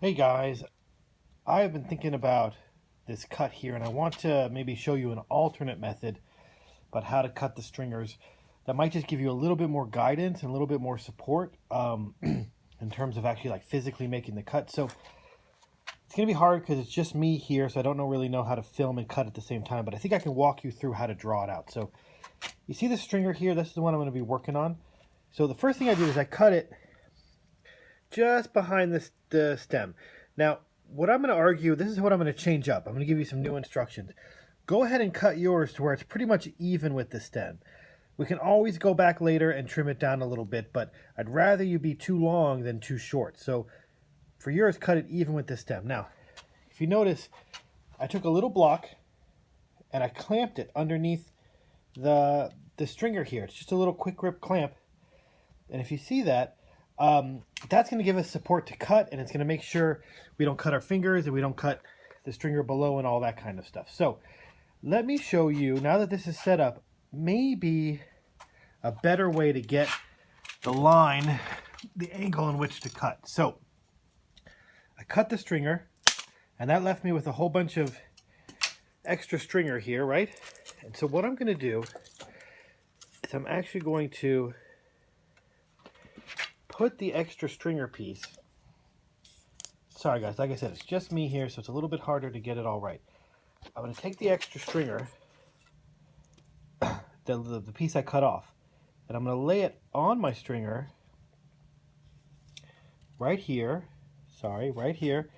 Hey guys, I have been thinking about this cut here and I want to maybe show you an alternate method about how to cut the stringers that might just give you a little bit more guidance and a little bit more support in terms of actually like physically making the cut. So it's going to be hard because it's just me here, so I don't really know how to film and cut at the same time, but I think I can walk you through how to draw it out. So you see the stringer here? This is the one I'm going to be working on. So the first thing I do is I cut it just behind the stem. Now, what I'm going to argue, this is what I'm going to change up. I'm going to give you some new instructions. Go ahead and cut yours to where it's pretty much even with the stem. We can always go back later and trim it down a little bit, but I'd rather you be too long than too short. So for yours, cut it even with the stem. Now, if you notice, I took a little block and I clamped it underneath the stringer here. It's just a little quick grip clamp. And if you see that, that's going to give us support to cut, and it's going to make sure we don't cut our fingers and we don't cut the stringer below and all that kind of stuff. So let me show you, now that this is set up, maybe a better way to get the line, the angle in which to cut. So I cut the stringer, and that left me with a whole bunch of extra stringer here, right? And so what I'm going to do is I'm actually going to put the extra stringer piece, sorry guys, like I said, it's just me here, so it's a little bit harder to get it all right. I'm going to take the extra stringer, the piece I cut off, and I'm going to lay it on my stringer right here, right here,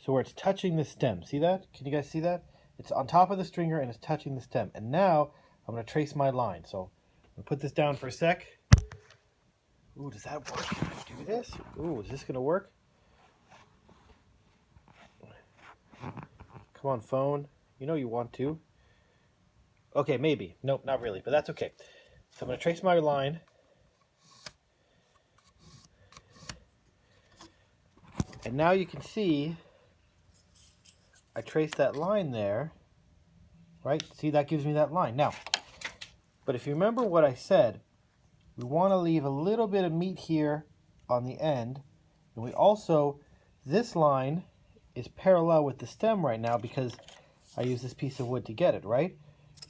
so where it's touching the stem. See that? Can you guys see that? It's on top of the stringer and it's touching the stem. And now I'm going to trace my line. So I'm going to put this down for a sec. Ooh, does that work? Can I do this? Ooh, is this going to work? Come on, phone. You know you want to. Okay, maybe. Nope, not really, but that's okay. So I'm going to trace my line. And now you can see I traced that line there, right? See, that gives me that line. Now, but if you remember what I said, we want to leave a little bit of meat here on the end. And we also, this line is parallel with the stem right now because I use this piece of wood to get it, right?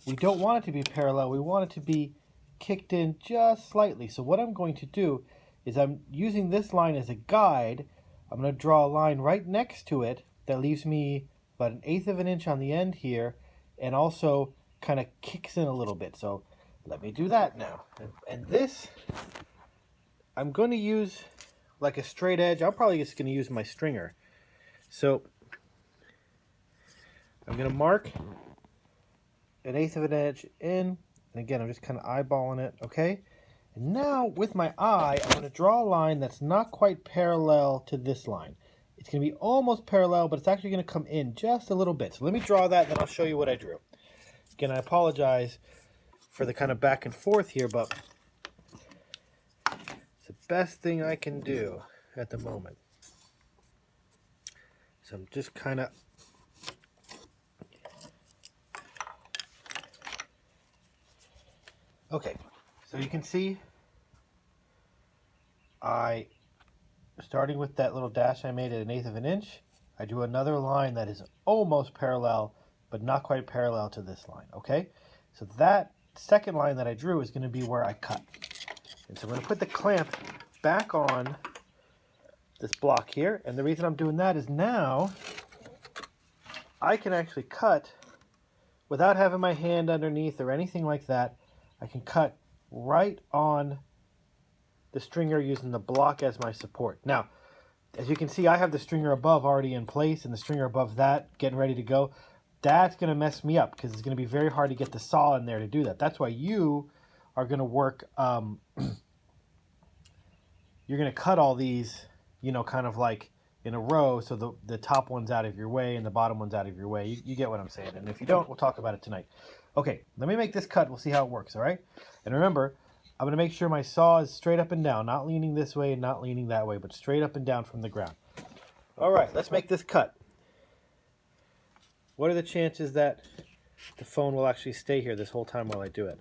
We don't want it to be parallel. We want it to be kicked in just slightly. So what I'm going to do is I'm using this line as a guide. I'm going to draw a line right next to it that leaves me about 1/8 of an inch on the end here and also kind of kicks in a little bit. So let me do that now. And this, I'm going to use like a straight edge. I'm probably just going to use my stringer. So I'm going to mark 1/8 of an inch in. And again, I'm just kind of eyeballing it, okay? And now with my eye, I'm going to draw a line that's not quite parallel to this line. It's going to be almost parallel, but it's actually going to come in just a little bit. So let me draw that, and then I'll show you what I drew. Again, I apologize for the kind of back and forth here, but it's the best thing I can do at the moment. So I'm just kind of... Okay, so you can see starting with that little dash I made at 1/8 of an inch, I drew another line that is almost parallel, but not quite parallel to this line, okay? So that second line that I drew is going to be where I cut. And so I'm going to put the clamp back on this block here, and the reason I'm doing that is now I can actually cut without having my hand underneath or anything like that. I can cut right on the stringer using the block as my support. Now, as you can see, I have the stringer above already in place and the stringer above that getting ready to go. That's going to mess me up because it's going to be very hard to get the saw in there to do that. That's why you are going to work, you're going to cut all these, you know, kind of like in a row so the top one's out of your way and the bottom one's out of your way. You get what I'm saying. And if you don't, we'll talk about it tonight. Okay, let me make this cut. We'll see how it works, all right? And remember, I'm going to make sure my saw is straight up and down, not leaning this way and not leaning that way, but straight up and down from the ground. All right, let's make this cut. What are the chances that the phone will actually stay here this whole time while I do it?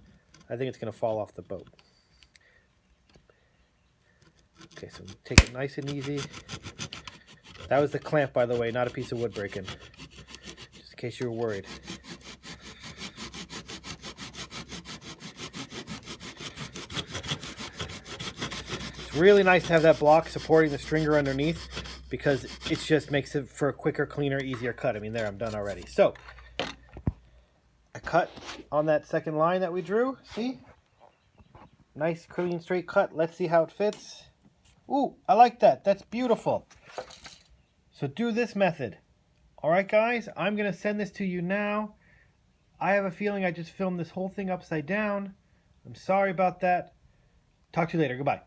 I think it's going to fall off the boat. Okay, so take it nice and easy. That was the clamp, by the way, not a piece of wood breaking. Just in case you were worried. It's really nice to have that block supporting the stringer underneath, because it just makes it for a quicker, cleaner, easier cut. I mean, there, I'm done already. So, I cut on that second line that we drew. See? Nice, clean, straight cut. Let's see how it fits. Ooh, I like that. That's beautiful. So do this method. All right, guys, I'm going to send this to you now. I have a feeling I just filmed this whole thing upside down. I'm sorry about that. Talk to you later. Goodbye.